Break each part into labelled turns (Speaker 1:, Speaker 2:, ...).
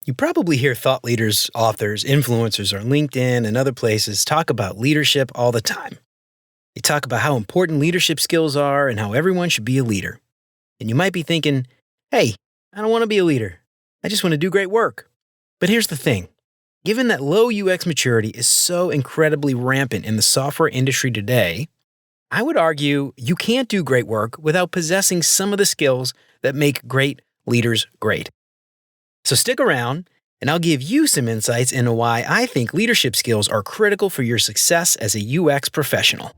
Speaker 1: You probably hear thought leaders, authors, influencers on LinkedIn and other places talk about leadership all the time. They talk about how important leadership skills are and how everyone should be a leader. And you might be thinking, hey, I don't want to be a leader. I just want to do great work. But here's the thing. Given that low UX maturity is so incredibly rampant in the software industry today, I would argue you can't do great work without possessing some of the skills that make great leaders great. So stick around, and I'll give you some insights into why I think leadership skills are critical for your success as a UX professional.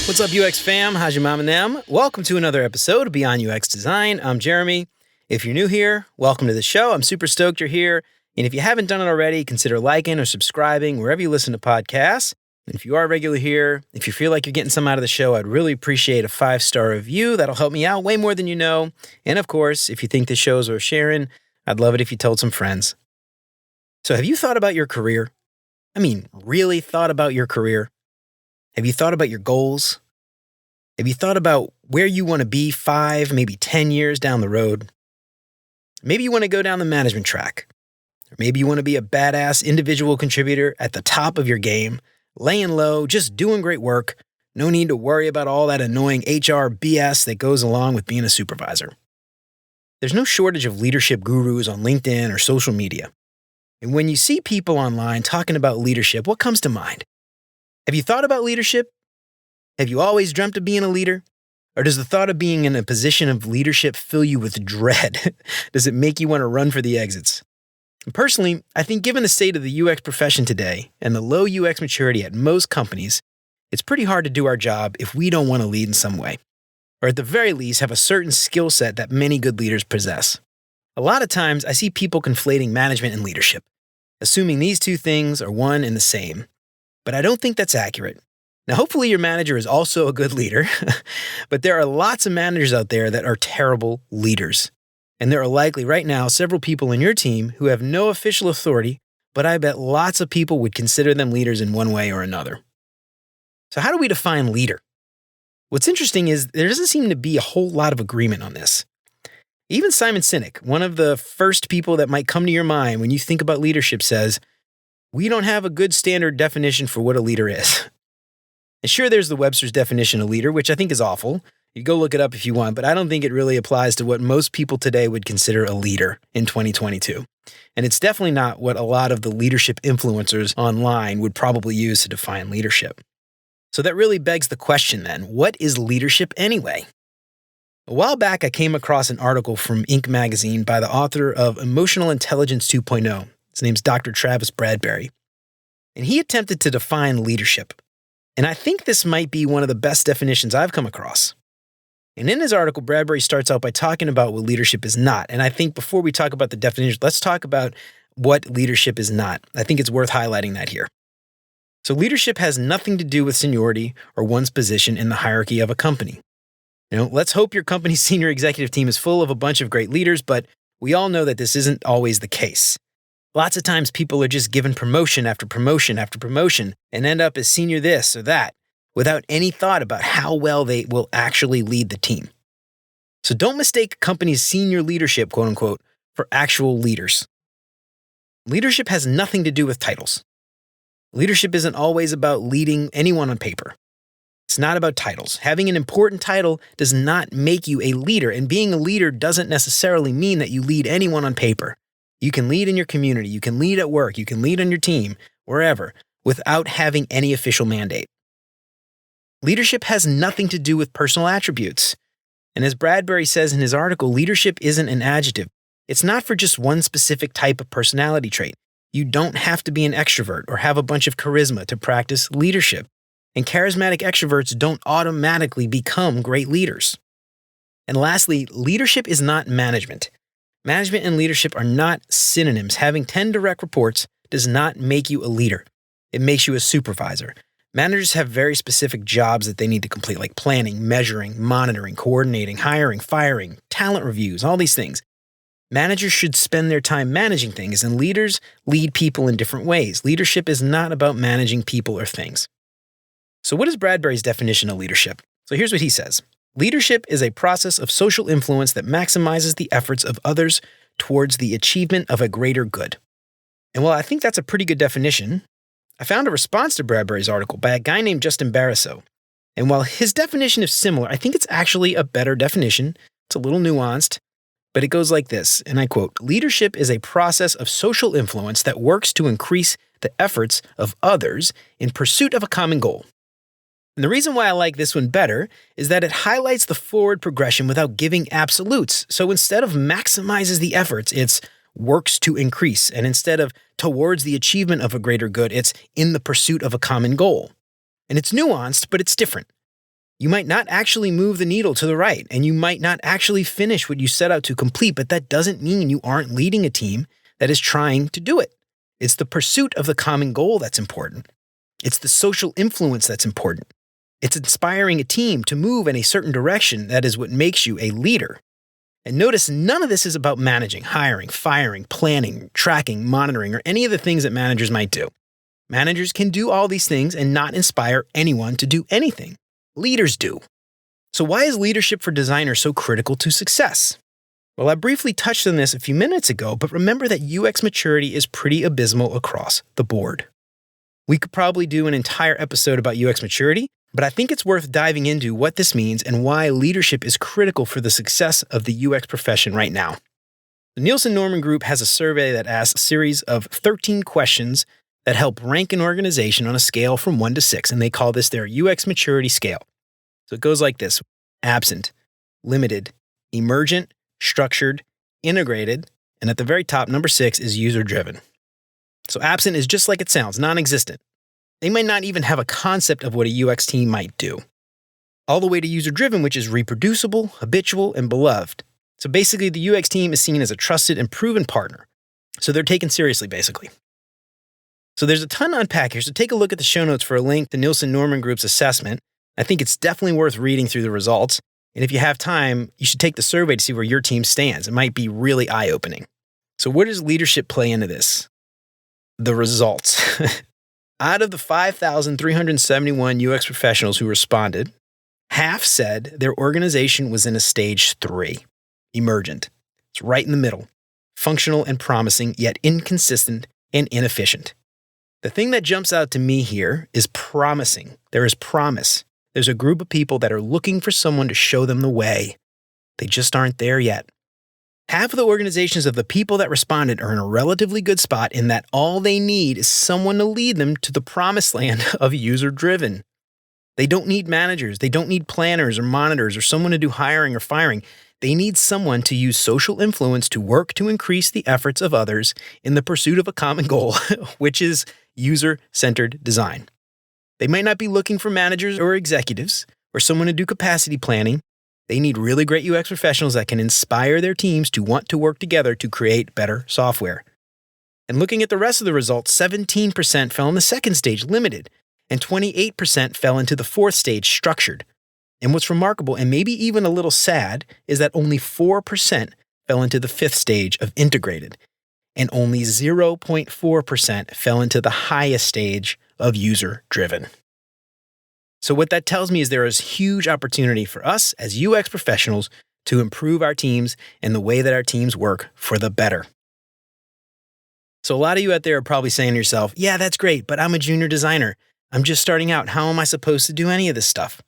Speaker 1: What's up, UX fam? How's your mom and them? Welcome to another episode of Beyond UX Design. I'm Jeremy. If you're new here, welcome to the show. I'm super stoked you're here. And if you haven't done it already, consider liking or subscribing wherever you listen to podcasts. And if you are regular here, if you feel like you're getting some out of the show, I'd really appreciate a 5-star review. That'll help me out way more than you know. And of course, if you think the show's worth sharing, I'd love it if you told some friends. So have you thought about your career? Really thought about your career? Have you thought about your goals? Have you thought about where you want to be 5, maybe 10 years down the road? Maybe you want to go down the management track. Or maybe you want to be a badass individual contributor at the top of your game, laying low, just doing great work. No need to worry about all that annoying HR BS that goes along with being a supervisor. There's no shortage of leadership gurus on LinkedIn or social media. And when you see people online talking about leadership, what comes to mind? Have you thought about leadership? Have you always dreamt of being a leader? Or does the thought of being in a position of leadership fill you with dread? Does it make you want to run for the exits? And personally, I think given the state of the UX profession today and the low UX maturity at most companies, it's pretty hard to do our job if we don't want to lead in some way, or at the very least have a certain skill set that many good leaders possess. A lot of times I see people conflating management and leadership, assuming these two things are one and the same. But I don't think that's accurate. Now, hopefully your manager is also a good leader, but there are lots of managers out there that are terrible leaders. And there are likely right now several people in your team who have no official authority, but I bet lots of people would consider them leaders in one way or another. So how do we define leader? What's interesting is there doesn't seem to be a whole lot of agreement on this. Even Simon Sinek, one of the first people that might come to your mind when you think about leadership, says, "We don't have a good standard definition for what a leader is." And sure, there's the Webster's definition of leader, which I think is awful. You go look it up if you want, but I don't think it really applies to what most people today would consider a leader in 2022. And it's definitely not what a lot of the leadership influencers online would probably use to define leadership. So that really begs the question then, what is leadership anyway? A while back, I came across an article from Inc. magazine by the author of Emotional Intelligence 2.0. His name's Dr. Travis Bradberry. And he attempted to define leadership. And I think this might be one of the best definitions I've come across. And in his article, Bradberry starts out by talking about what leadership is not. And I think before we talk about the definition, let's talk about what leadership is not. I think it's worth highlighting that here. So leadership has nothing to do with seniority or one's position in the hierarchy of a company. Let's hope your company's senior executive team is full of a bunch of great leaders, but we all know that this isn't always the case. Lots of times people are just given promotion after promotion after promotion and end up as senior this or that, without any thought about how well they will actually lead the team. So don't mistake a company's senior leadership, quote unquote, for actual leaders. Leadership has nothing to do with titles. Leadership isn't always about leading anyone on paper. It's not about titles. Having an important title does not make you a leader, and being a leader doesn't necessarily mean that you lead anyone on paper. You can lead in your community, you can lead at work, you can lead on your team, wherever, without having any official mandate. Leadership has nothing to do with personal attributes. And as Bradberry says in his article, leadership isn't an adjective. It's not for just one specific type of personality trait. You don't have to be an extrovert or have a bunch of charisma to practice leadership. And charismatic extroverts don't automatically become great leaders. And lastly, leadership is not management. Management and leadership are not synonyms. Having 10 direct reports does not make you a leader. It makes you a supervisor. Managers have very specific jobs that they need to complete, like planning, measuring, monitoring, coordinating, hiring, firing, talent reviews, all these things. Managers should spend their time managing things, and leaders lead people in different ways. Leadership is not about managing people or things. So what is Bradbury's definition of leadership? So here's what he says. Leadership is a process of social influence that maximizes the efforts of others towards the achievement of a greater good. And while I think that's a pretty good definition, I found a response to Bradbury's article by a guy named Justin Bariso. And while his definition is similar, I think it's actually a better definition. It's a little nuanced, but it goes like this, and I quote, "Leadership is a process of social influence that works to increase the efforts of others in pursuit of a common goal." And the reason why I like this one better is that it highlights the forward progression without giving absolutes. So instead of maximizes the efforts, it's works to increase. And instead of towards the achievement of a greater good, it's in the pursuit of a common goal. And it's nuanced, but it's different. You might not actually move the needle to the right, and you might not actually finish what you set out to complete, but that doesn't mean you aren't leading a team that is trying to do it. It's the pursuit of the common goal that's important. It's the social influence that's important. It's inspiring a team to move in a certain direction that is what makes you a leader. And notice none of this is about managing, hiring, firing, planning, tracking, monitoring, or any of the things that managers might do. Managers can do all these things and not inspire anyone to do anything. Leaders do. So why is leadership for designers so critical to success? Well, I briefly touched on this a few minutes ago, but remember that UX maturity is pretty abysmal across the board. We could probably do an entire episode about UX maturity, but I think it's worth diving into what this means and why leadership is critical for the success of the UX profession right now. The Nielsen Norman Group has a survey that asks a series of 13 questions that help rank an organization on a scale from 1 to 6, and they call this their UX maturity scale. So it goes like this: absent, limited, emergent, structured, integrated, and at the very top, number 6 is user-driven. So absent is just like it sounds, non-existent. They might not even have a concept of what a UX team might do. All the way to user-driven, which is reproducible, habitual, and beloved. So basically, the UX team is seen as a trusted and proven partner. So they're taken seriously, basically. So there's a ton to unpack here, so take a look at the show notes for a link to Nielsen Norman Group's assessment. I think it's definitely worth reading through the results. And if you have time, you should take the survey to see where your team stands. It might be really eye-opening. So where does leadership play into this? The results. Out of the 5,371 UX professionals who responded, half said their organization was in a stage 3, emergent. It's right in the middle, functional and promising, yet inconsistent and inefficient. The thing that jumps out to me here is promising. There is promise. There's a group of people that are looking for someone to show them the way. They just aren't there yet. Half of the organizations of the people that responded are in a relatively good spot in that all they need is someone to lead them to the promised land of user-driven. They don't need managers. They don't need planners or monitors or someone to do hiring or firing. They need someone to use social influence to work to increase the efforts of others in the pursuit of a common goal, which is user-centered design. They might not be looking for managers or executives or someone to do capacity planning. They need really great UX professionals that can inspire their teams to want to work together to create better software. And looking at the rest of the results, 17% fell in the second stage, limited, and 28% fell into the fourth stage, structured. And what's remarkable, and maybe even a little sad, is that only 4% fell into the fifth stage of integrated, and only 0.4% fell into the highest stage of user-driven. So what that tells me is there is huge opportunity for us as UX professionals to improve our teams and the way that our teams work for the better. So a lot of you out there are probably saying to yourself, yeah, that's great, but I'm a junior designer. I'm just starting out. How am I supposed to do any of this stuff?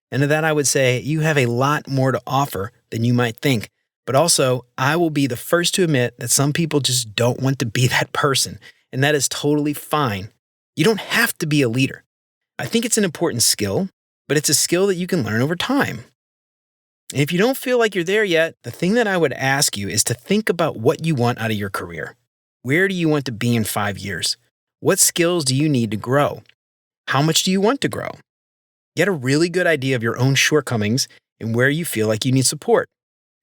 Speaker 1: And to that I would say you have a lot more to offer than you might think. But also, I will be the first to admit that some people just don't want to be that person. And that is totally fine. You don't have to be a leader. I think it's an important skill, but it's a skill that you can learn over time. And if you don't feel like you're there yet, the thing that I would ask you is to think about what you want out of your career. Where do you want to be in 5 years? What skills do you need to grow? How much do you want to grow? Get a really good idea of your own shortcomings and where you feel like you need support.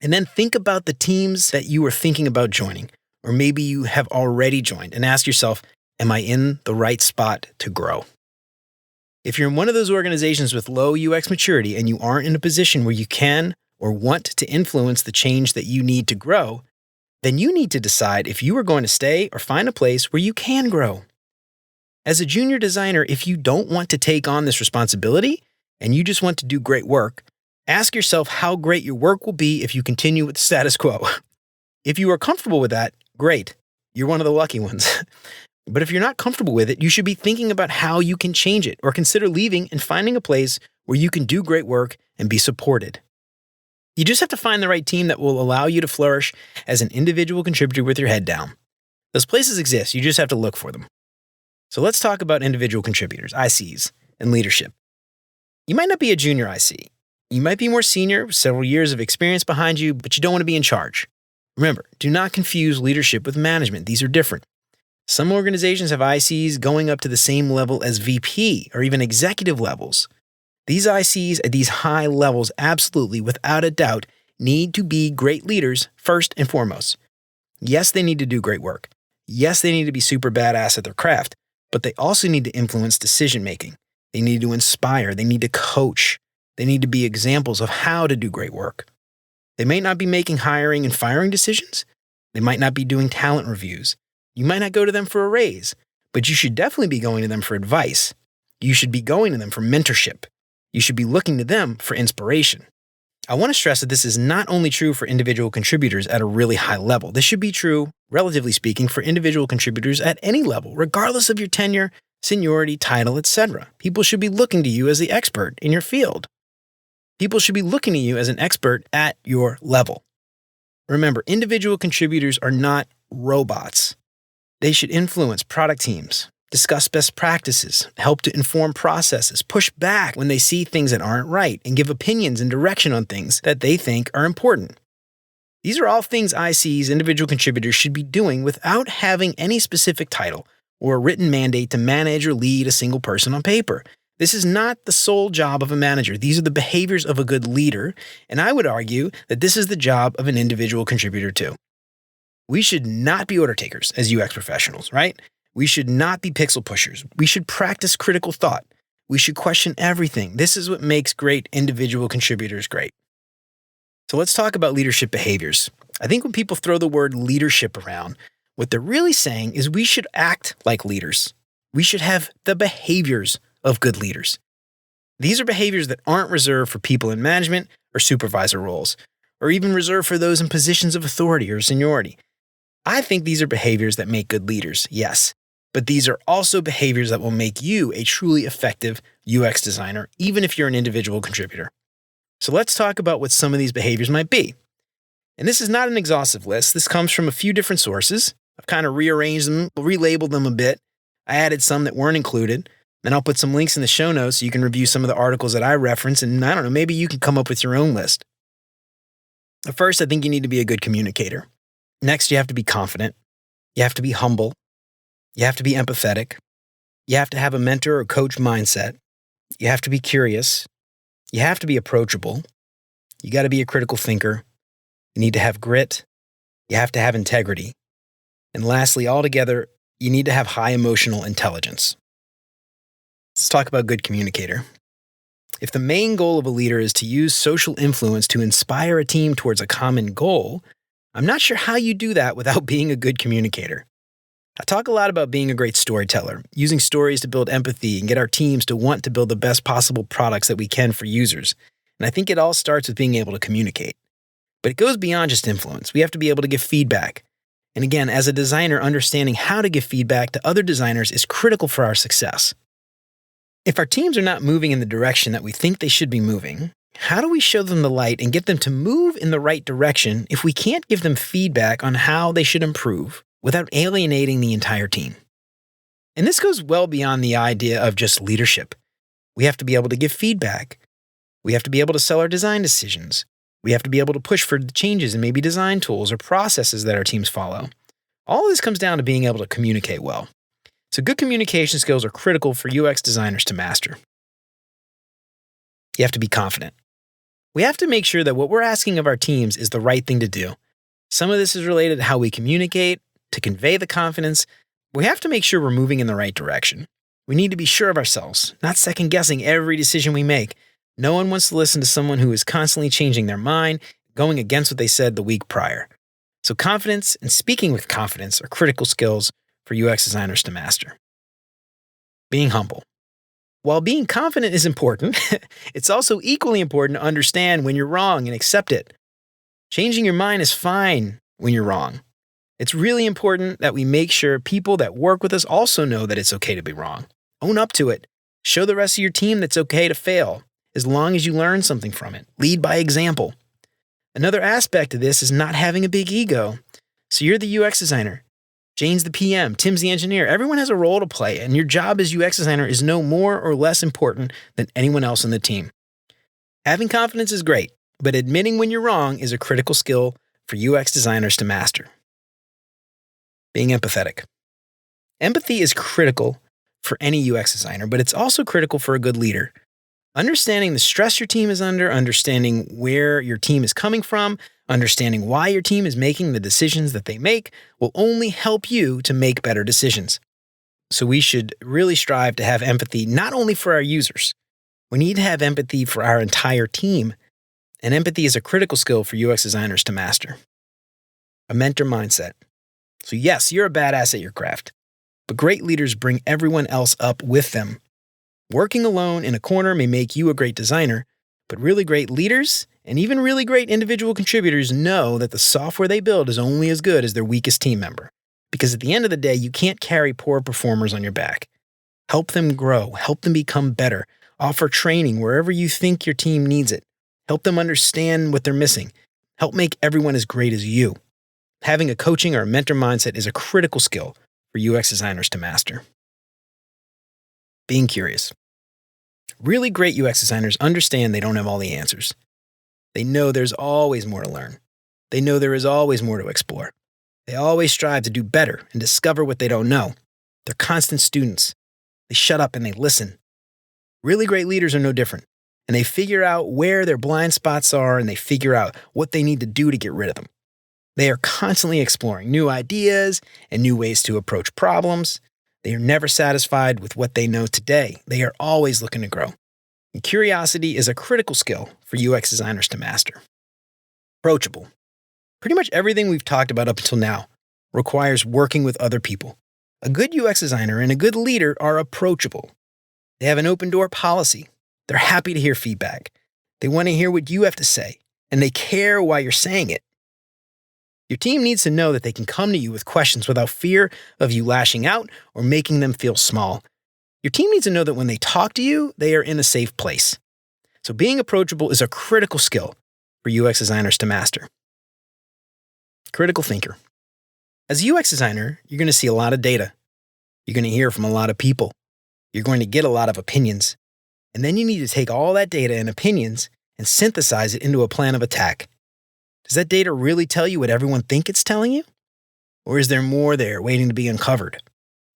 Speaker 1: And then think about the teams that you are thinking about joining, or maybe you have already joined, and ask yourself, am I in the right spot to grow? If you're in one of those organizations with low UX maturity and you aren't in a position where you can or want to influence the change that you need to grow, then you need to decide if you are going to stay or find a place where you can grow. As a junior designer, if you don't want to take on this responsibility and you just want to do great work, ask yourself how great your work will be if you continue with the status quo. If you are comfortable with that, great. You're one of the lucky ones. But if you're not comfortable with it, you should be thinking about how you can change it or consider leaving and finding a place where you can do great work and be supported. You just have to find the right team that will allow you to flourish as an individual contributor with your head down. Those places exist, you just have to look for them. So let's talk about individual contributors, ICs, and leadership. You might not be a junior IC. You might be more senior with several years of experience behind you, but you don't want to be in charge. Remember, do not confuse leadership with management. These are different. Some organizations have ICs going up to the same level as VP or even executive levels. These ICs at these high levels absolutely, without a doubt, need to be great leaders first and foremost. Yes, they need to do great work. Yes, they need to be super badass at their craft, but they also need to influence decision-making. They need to inspire. They need to coach. They need to be examples of how to do great work. They may not be making hiring and firing decisions. They might not be doing talent reviews. You might not go to them for a raise, but you should definitely be going to them for advice. You should be going to them for mentorship. You should be looking to them for inspiration. I want to stress that this is not only true for individual contributors at a really high level. This should be true, relatively speaking, for individual contributors at any level, regardless of your tenure, seniority, title, etc. People should be looking to you as the expert in your field. People should be looking to you as an expert at your level. Remember, individual contributors are not robots. They should influence product teams, discuss best practices, help to inform processes, push back when they see things that aren't right, and give opinions and direction on things that they think are important. These are all things ICs, individual contributors, should be doing without having any specific title or a written mandate to manage or lead a single person on paper. This is not the sole job of a manager. These are the behaviors of a good leader, and I would argue that this is the job of an individual contributor too. We should not be order takers as UX professionals, right? We should not be pixel pushers. We should practice critical thought. We should question everything. This is what makes great individual contributors great. So let's talk about leadership behaviors. I think when people throw the word leadership around, what they're really saying is we should act like leaders. We should have the behaviors of good leaders. These are behaviors that aren't reserved for people in management or supervisor roles, or even reserved for those in positions of authority or seniority. I think these are behaviors that make good leaders, yes, but these are also behaviors that will make you a truly effective UX designer, even if you're an individual contributor. So let's talk about what some of these behaviors might be. And this is not an exhaustive list. This comes from a few different sources. I've kind of rearranged them, relabeled them a bit. I added some that weren't included. Then I'll put some links in the show notes so you can review some of the articles that I reference, and I don't know, maybe you can come up with your own list. First, I think you need to be a good communicator. Next, you have to be confident. You have to be humble. You have to be empathetic. You have to have a mentor or coach mindset. You have to be curious. You have to be approachable. You got to be a critical thinker. You need to have grit. You have to have integrity. And lastly, altogether, you need to have high emotional intelligence. Let's talk about good communicator. If the main goal of a leader is to use social influence to inspire a team towards a common goal, I'm not sure how you do that without being a good communicator. I talk a lot about being a great storyteller, using stories to build empathy and get our teams to want to build the best possible products that we can for users. And I think it all starts with being able to communicate. But it goes beyond just influence. We have to be able to give feedback. And again, as a designer, understanding how to give feedback to other designers is critical for our success. If our teams are not moving in the direction that we think they should be moving, how do we show them the light and get them to move in the right direction if we can't give them feedback on how they should improve without alienating the entire team? And this goes well beyond the idea of just leadership. We have to be able to give feedback. We have to be able to sell our design decisions. We have to be able to push for changes in maybe design tools or processes that our teams follow. All of this comes down to being able to communicate well. So good communication skills are critical for UX designers to master. You have to be confident. We have to make sure that what we're asking of our teams is the right thing to do. Some of this is related to how we communicate, to convey the confidence. We have to make sure we're moving in the right direction. We need to be sure of ourselves, not second-guessing every decision we make. No one wants to listen to someone who is constantly changing their mind, going against what they said the week prior. So confidence and speaking with confidence are critical skills for UX designers to master. being humble. While being confident is important, it's also equally important to understand when you're wrong and accept it. Changing your mind is fine when you're wrong. It's really important that we make sure people that work with us also know that it's okay to be wrong. Own up to it. Show the rest of your team that it's okay to fail, as long as you learn something from it. Lead by example. Another aspect of this is not having a big ego. So you're the UX designer. Jane's the PM, Tim's the engineer. Everyone has a role to play, and your job as UX designer is no more or less important than anyone else in the team. Having confidence is great, but admitting when you're wrong is a critical skill for UX designers to master. Being empathetic. Empathy is critical for any UX designer, but it's also critical for a good leader. Understanding the stress your team is under, understanding where your team is coming from, understanding why your team is making the decisions that they make will only help you to make better decisions. So we should really strive to have empathy not only for our users. We need to have empathy for our entire team. And empathy is a critical skill for UX designers to master. A mentor mindset. So yes, you're a badass at your craft, but great leaders bring everyone else up with them. Working alone in a corner may make you a great designer, but really great leaders and even really great individual contributors know that the software they build is only as good as their weakest team member. Because at the end of the day, you can't carry poor performers on your back. Help them grow, help them become better, offer training wherever you think your team needs it. Help them understand what they're missing. Help make everyone as great as you. Having a coaching or a mentor mindset is a critical skill for UX designers to master. Being curious. Really great UX designers understand they don't have all the answers. They know there's always more to learn. They know there is always more to explore. They always strive to do better and discover what they don't know. They're constant students. They shut up and they listen. Really great leaders are no different, and they figure out where their blind spots are and they figure out what they need to do to get rid of them. They are constantly exploring new ideas and new ways to approach problems. They are never satisfied with what they know today. They are always looking to grow. And curiosity is a critical skill for UX designers to master. Approachable. Pretty much everything we've talked about up until now requires working with other people. A good UX designer and a good leader are approachable. They have an open door policy. They're happy to hear feedback. They want to hear what you have to say, and they care why you're saying it. Your team needs to know that they can come to you with questions without fear of you lashing out or making them feel small. Your team needs to know that when they talk to you, they are in a safe place. So being approachable is a critical skill for UX designers to master. Critical thinker. As a UX designer, you're going to see a lot of data. You're going to hear from a lot of people. You're going to get a lot of opinions. And then you need to take all that data and opinions and synthesize it into a plan of attack. Does that data really tell you what everyone thinks it's telling you? Or is there more there waiting to be uncovered?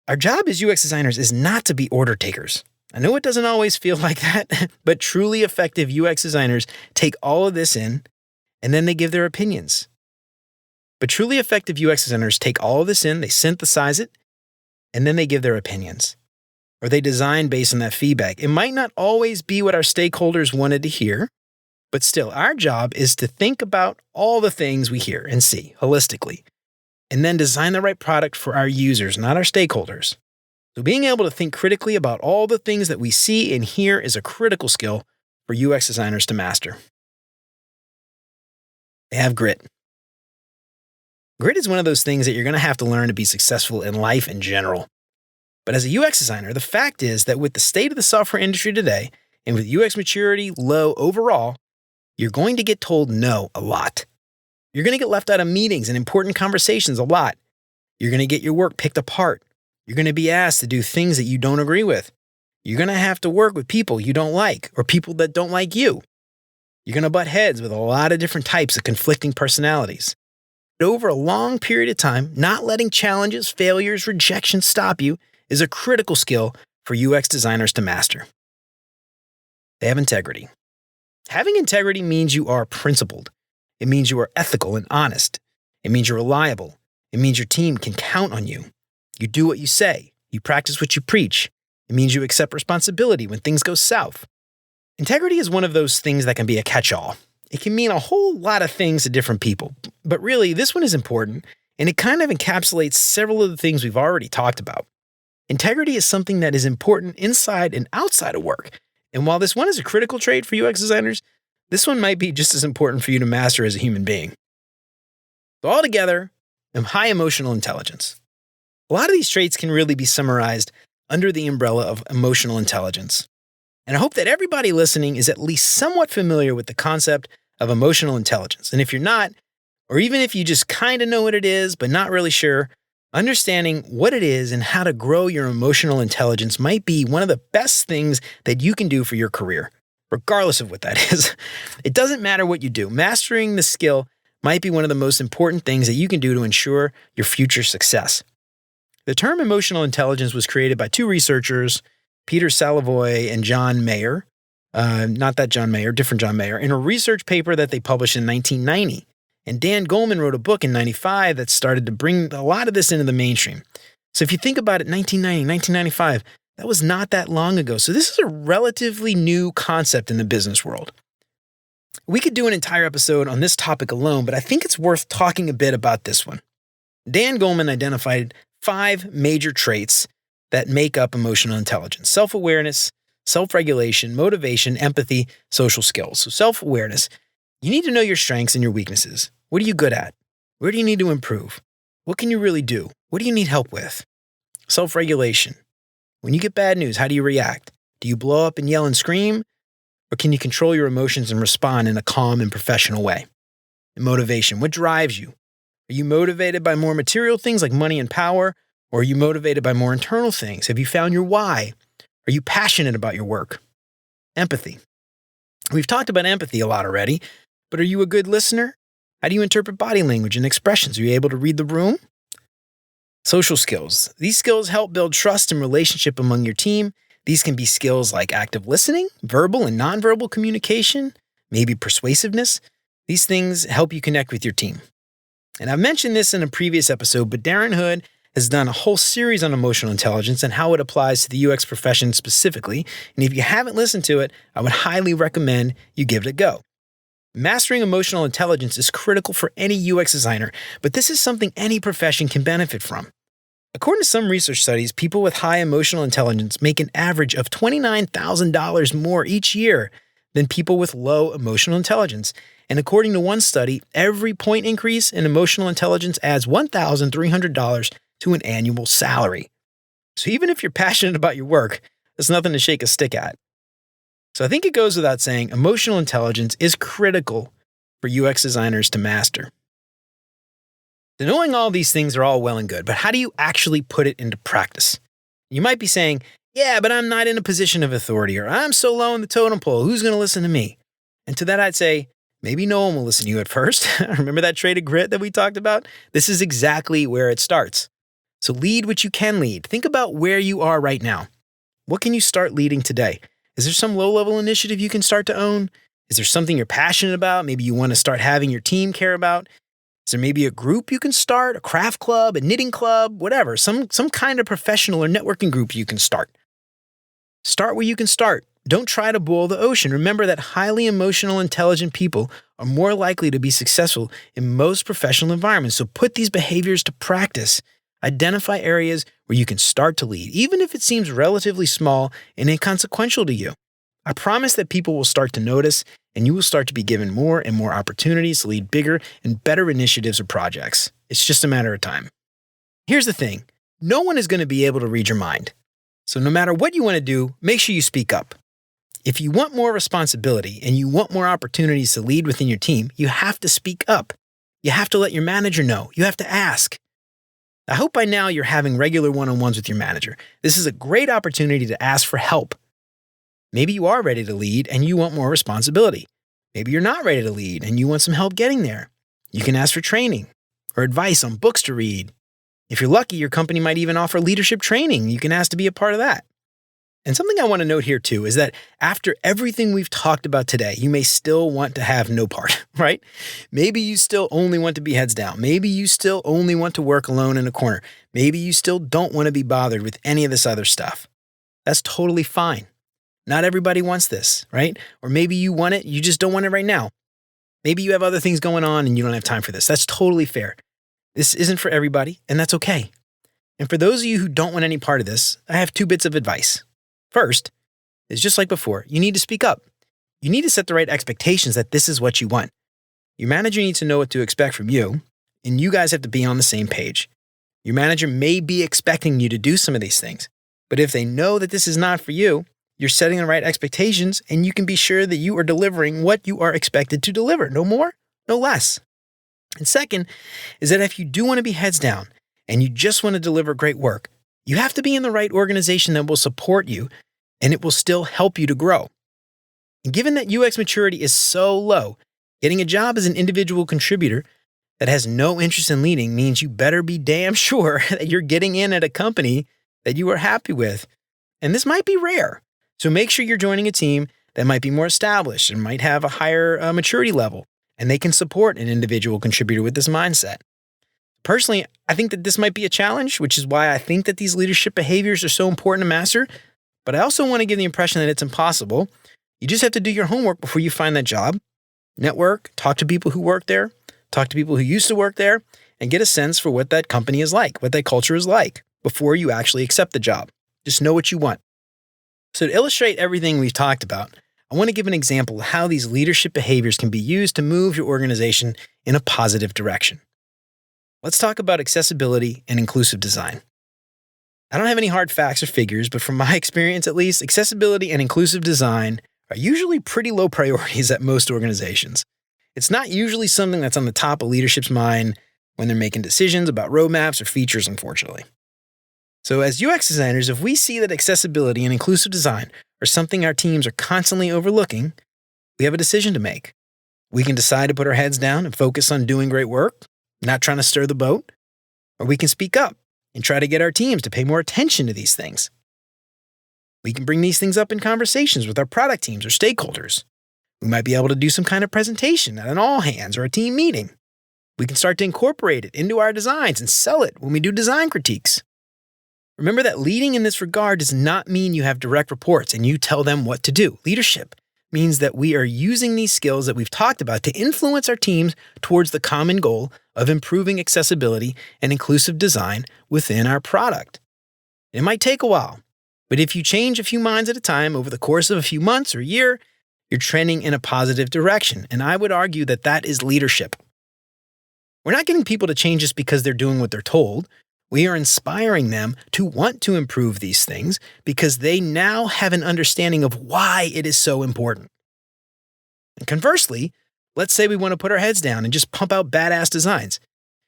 Speaker 1: Our job as UX designers is not to be order takers. I know it doesn't always feel like that, but truly effective UX designers take all of this in, and then they give their opinions. But truly effective UX designers take all of this in, they synthesize it, and then they give their opinions. Or they design based on that feedback. It might not always be what our stakeholders wanted to hear, but still, our job is to think about all the things we hear and see holistically, and then design the right product for our users, not our stakeholders. So being able to think critically about all the things that we see and hear is a critical skill for UX designers to master. They have grit. Grit is one of those things that you're going to have to learn to be successful in life in general. But as a UX designer, the fact is that with the state of the software industry today, and with UX maturity low overall, you're going to get told no a lot. You're going to get left out of meetings and important conversations a lot. You're going to get your work picked apart. You're going to be asked to do things that you don't agree with. You're going to have to work with people you don't like or people that don't like you. You're going to butt heads with a lot of different types of conflicting personalities. But over a long period of time, not letting challenges, failures, rejections stop you is a critical skill for UX designers to master. They have integrity. Having integrity means you are principled. It means you are ethical and honest. It means you're reliable. It means your team can count on you. You do what you say. You practice what you preach. It means you accept responsibility when things go south. Integrity is one of those things that can be a catch-all. It can mean a whole lot of things to different people. But really, this one is important, and it kind of encapsulates several of the things we've already talked about. Integrity is something that is important inside and outside of work. And while this one is a critical trait for UX designers, this one might be just as important for you to master as a human being. So altogether, high emotional intelligence. A lot of these traits can really be summarized under the umbrella of emotional intelligence. And I hope that everybody listening is at least somewhat familiar with the concept of emotional intelligence. And if you're not, or even if you just kind of know what it is, but not really sure, understanding what it is and how to grow your emotional intelligence might be one of the best things that you can do for your career, regardless of what that is. It doesn't matter what you do. Mastering the skill might be one of the most important things that you can do to ensure your future success. The term emotional intelligence was created by two researchers, Peter Salovey and John Mayer, not that John Mayer, different John Mayer, in a research paper that they published in 1990. And Dan Goleman wrote a book in 95 that started to bring a lot of this into the mainstream. So if you think about it, 1990, 1995, that was not that long ago. So this is a relatively new concept in the business world. We could do an entire episode on this topic alone, but I think it's worth talking a bit about this one. Dan Goleman identified 5 major traits that make up emotional intelligence: self-awareness, self-regulation, motivation, empathy, social skills. So self-awareness, you need to know your strengths and your weaknesses. What are you good at? Where do you need to improve? What can you really do? What do you need help with? Self-regulation. When you get bad news, how do you react? Do you blow up and yell and scream? Or can you control your emotions and respond in a calm and professional way? And motivation. What drives you? Are you motivated by more material things like money and power? Or are you motivated by more internal things? Have you found your why? Are you passionate about your work? Empathy. We've talked about empathy a lot already, but are you a good listener? How do you interpret body language and expressions? Are you able to read the room? Social skills. These skills help build trust and relationship among your team. These can be skills like active listening, verbal and nonverbal communication, maybe persuasiveness. These things help you connect with your team. And I've mentioned this in a previous episode, but Darren Hood has done a whole series on emotional intelligence and how it applies to the UX profession specifically. And if you haven't listened to it, I would highly recommend you give it a go. Mastering emotional intelligence is critical for any UX designer, but this is something any profession can benefit from. According to some research studies, people with high emotional intelligence make an average of $29,000 more each year than people with low emotional intelligence. And according to one study, every point increase in emotional intelligence adds $1,300 to an annual salary. So even if you're passionate about your work, there's nothing to shake a stick at. So I think it goes without saying, emotional intelligence is critical for UX designers to master. So knowing all these things are all well and good, but how do you actually put it into practice? You might be saying, yeah, but I'm not in a position of authority, or I'm so low in the totem pole, who's going to listen to me? And to that I'd say, maybe no one will listen to you at first. Remember that trait of grit that we talked about? This is exactly where it starts. So lead what you can lead. Think about where you are right now. What can you start leading today? Is there some low-level initiative you can start to own? Is there something you're passionate about? Maybe you want to start having your team care about? Is there maybe a group you can start, a craft club, a knitting club, whatever, some kind of professional or networking group you can start? Start where you can start. Don't try to boil the ocean. Remember that highly emotional, intelligent people are more likely to be successful in most professional environments. So put these behaviors to practice. Identify areas where you can start to lead, even if it seems relatively small and inconsequential to you. I promise that people will start to notice, and you will start to be given more and more opportunities to lead bigger and better initiatives or projects. It's just a matter of time. Here's the thing. No one is going to be able to read your mind. So no matter what you want to do, make sure you speak up. If you want more responsibility and you want more opportunities to lead within your team, you have to speak up. You have to let your manager know. You have to ask. I hope by now you're having regular one-on-ones with your manager. This is a great opportunity to ask for help. Maybe you are ready to lead and you want more responsibility. Maybe you're not ready to lead and you want some help getting there. You can ask for training or advice on books to read. If you're lucky, your company might even offer leadership training. You can ask to be a part of that. And something I want to note here too is that after everything we've talked about today, you may still want to have no part, right? Maybe you still only want to be heads down. Maybe you still only want to work alone in a corner. Maybe you still don't want to be bothered with any of this other stuff. That's totally fine. Not everybody wants this, right? Or maybe you want it, you just don't want it right now. Maybe you have other things going on and you don't have time for this. That's totally fair. This isn't for everybody, and that's okay. And for those of you who don't want any part of this, I have 2 bits of advice. First is just like before, you need to speak up. You need to set the right expectations that this is what you want. Your manager needs to know what to expect from you, and you guys have to be on the same page. Your manager may be expecting you to do some of these things, but if they know that this is not for you, you're setting the right expectations, and you can be sure that you are delivering what you are expected to deliver. No more, no less. And second is that if you do want to be heads down and you just want to deliver great work, you have to be in the right organization that will support you, and it will still help you to grow. And given that UX maturity is so low, getting a job as an individual contributor that has no interest in leading means you better be damn sure that you're getting in at a company that you are happy with. And this might be rare. So make sure you're joining a team that might be more established and might have a higher maturity level, and they can support an individual contributor with this mindset. Personally, I think that this might be a challenge, which is why I think that these leadership behaviors are so important to master. But I also want to give the impression that it's impossible. You just have to do your homework before you find that job. Network, talk to people who work there, talk to people who used to work there, and get a sense for what that company is like, what that culture is like, before you actually accept the job. Just know what you want. So to illustrate everything we've talked about, I want to give an example of how these leadership behaviors can be used to move your organization in a positive direction. Let's talk about accessibility and inclusive design. I don't have any hard facts or figures, but from my experience at least, accessibility and inclusive design are usually pretty low priorities at most organizations. It's not usually something that's on the top of leadership's mind when they're making decisions about roadmaps or features, unfortunately. So as UX designers, if we see that accessibility and inclusive design are something our teams are constantly overlooking, we have a decision to make. We can decide to put our heads down and focus on doing great work, not trying to stir the boat, or we can speak up and try to get our teams to pay more attention to these things. We can bring these things up in conversations with our product teams or stakeholders. We might be able to do some kind of presentation at an all-hands or a team meeting. We can start to incorporate it into our designs and sell it when we do design critiques. Remember that leading in this regard does not mean you have direct reports and you tell them what to do. Leadership means that we are using these skills that we've talked about to influence our teams towards the common goal of improving accessibility and inclusive design within our product. It might take a while, but if you change a few minds at a time over the course of a few months or a year, you're trending in a positive direction, and I would argue that that is leadership. We're not getting people to change just because they're doing what they're told. We are inspiring them to want to improve these things because they now have an understanding of why it is so important. And conversely, let's say we want to put our heads down and just pump out badass designs.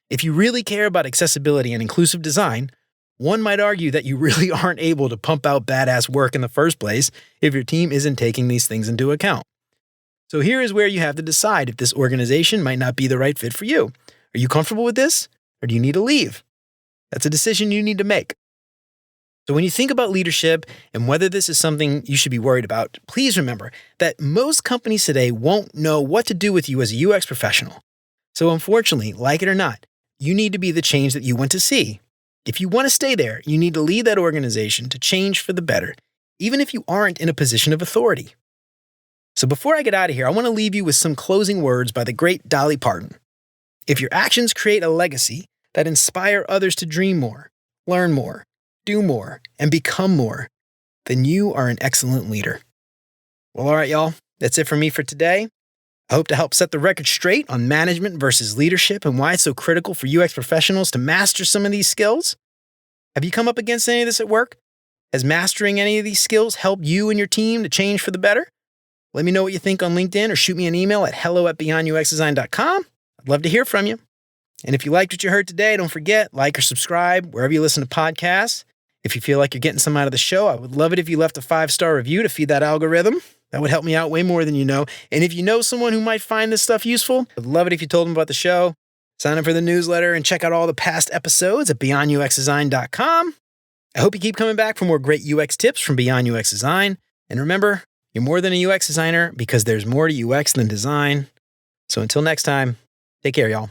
Speaker 1: If you really care about accessibility and inclusive design, one might argue that you really aren't able to pump out badass work in the first place if your team isn't taking these things into account. So here is where you have to decide if this organization might not be the right fit for you. Are you comfortable with this, or do you need to leave? That's a decision you need to make. So when you think about leadership and whether this is something you should be worried about, please remember that most companies today won't know what to do with you as a UX professional. So unfortunately, like it or not, you need to be the change that you want to see. If you want to stay there, you need to lead that organization to change for the better, even if you aren't in a position of authority. So before I get out of here, I want to leave you with some closing words by the great Dolly Parton. If your actions create a legacy that inspire others to dream more, learn more, do more, and become more, then you are an excellent leader. Well, all right, y'all. That's it for me for today. I hope to help set the record straight on management versus leadership and why it's so critical for UX professionals to master some of these skills. Have you come up against any of this at work? Has mastering any of these skills helped you and your team to change for the better? Let me know what you think on LinkedIn or shoot me an email at hello@beyonduxdesign.com. I'd love to hear from you. And if you liked what you heard today, don't forget, like or subscribe wherever you listen to podcasts. If you feel like you're getting some out of the show, I would love it if you left a 5-star review to feed that algorithm. That would help me out way more than you know. And if you know someone who might find this stuff useful, I'd love it if you told them about the show. Sign up for the newsletter and check out all the past episodes at beyonduxdesign.com. I hope you keep coming back for more great UX tips from Beyond UX Design. And remember, you're more than a UX designer because there's more to UX than design. So until next time, take care, y'all.